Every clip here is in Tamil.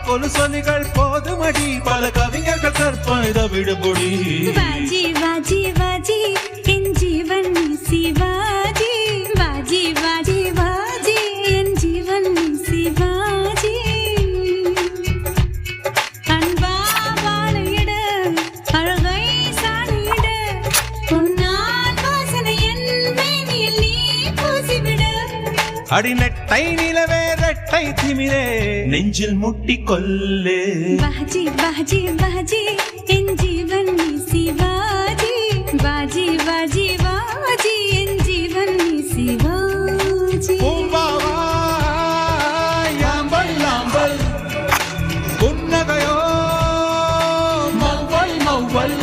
கால் கொலுசொலிகள் போதுமடி பல கவிஞர்கள் கற்பனை விடுபொடி வாஜி வாஜி வாஜி என் ஜீவன் சிவாஜி வாஜி வாஜி வாஜி என் ஜீவன் சிவாஜி அன்பா வாழையிட அழகை சாணியிட பொன்னால் வாசனை என் மேனியில் நீ பூசிவிட அடி நெட்டை நிலவே ரெட்டை திமிரே நெஞ்சில் முட்டி கொல்லு வாஜி வாஜி வாஜி என் ஜீவன் சிவாஜி வாஜி வாஜி வாஜி என் ஜீவன் சிவாஜி யாம்பல் லாம்பல் புன்னகையோ மௌவல் மௌவல்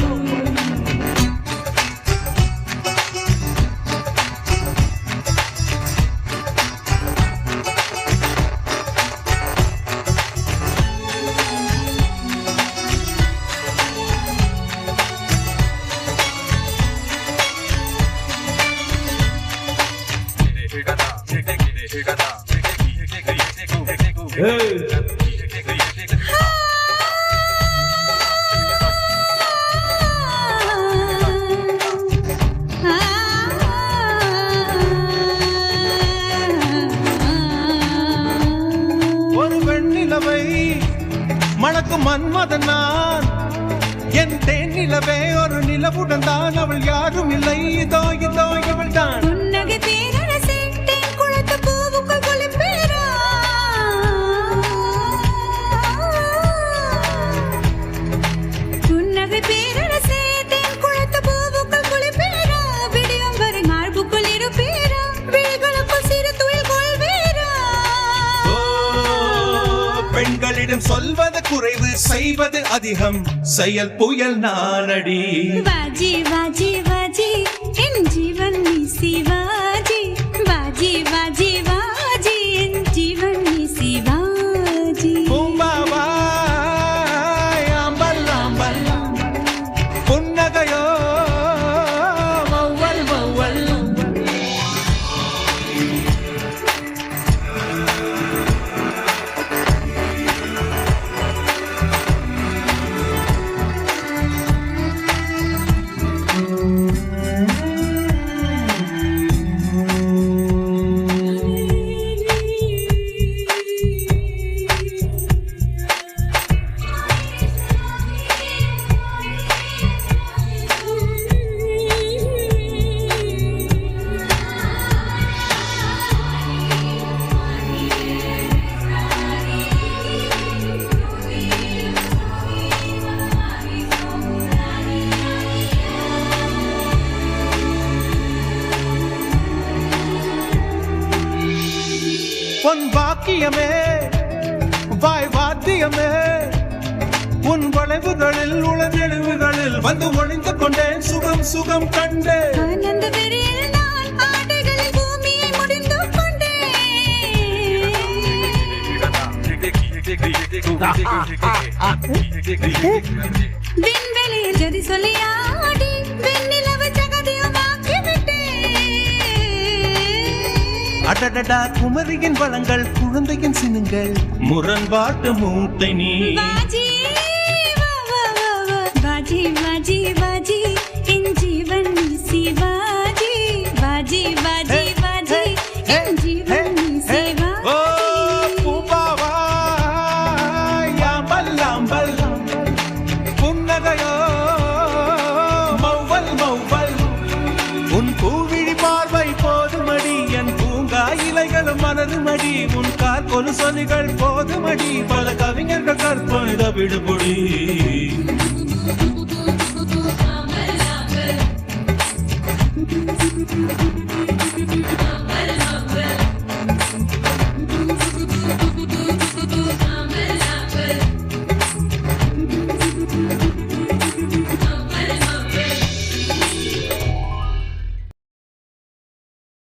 ஒரு வெண்ணிலவை மணக்கும் மன்மதன் நான் என் தேன் நிலவே ஒரு நிலவுடன் தான் அவள் யாரும் இல்லை இதோ இதோ இவள் தான் புன்னகை பேரரசே தேன் குளத்து பூவுக்குள் குளிப்பேரா புன்னகை பேரரசே தேன் குளத்து பூவுக்குள் குளிப்பேரா விடியும் வரை மார்புக்குள் இருப்பேரா விழிகளுக்குள் சிறு துயில் கொள்வேரா பெண்களிடம் சொல்வது குறைவு செய்வது அதிகம் செயல் புயல் நானடி வாஜி வாஜி வாஜி என் ஜீவன் சிவாஜி வாஜி வாஜி வாஜி என் ஜீவன் சிவாஜி ஆம்பல் ஆம்பல் புன்னகையோ மௌவல் மௌவல் பொன் வாக்கியமே வாய் வாத்தியமே உன் வளைவுகளில் உளநெழுவுகளில் வந்து ஒளிந்து கொண்டேன் சுகம் சுகம் கண்டேன் ஆனந்த வெறியில் நான் ஆடைகளில் பூமியை முடிந்து கொண்டேன் விண்வெளியில் ஜதி சொல்லி ஆடி வெண்ணிலவு ஜகதியமாக்கி விட்டேன் அடடடா குமரியின் வளங்கள் குழந்தையின் சினுங்கள் முரண்பாட்டு மூட்டை நீ வாஜி வா வா வா வா வாஜி வாஜி வாஜி என் ஜீவன் சிவாஜி வாஜி வாஜி வாஜி என் ஜீவன் ஓ பூபாவா யாம்பல் ஆம்பல் புன்னகையோ மௌவல் மௌவல் உன் பூவிழி பார்வை போதுமடி என் பூங்கா இலைகளும் மலருமடி உன் கால் கொலுசொலிகள் போதுமடி பல கவிஞர்கள் கற்பனை விடுபொடி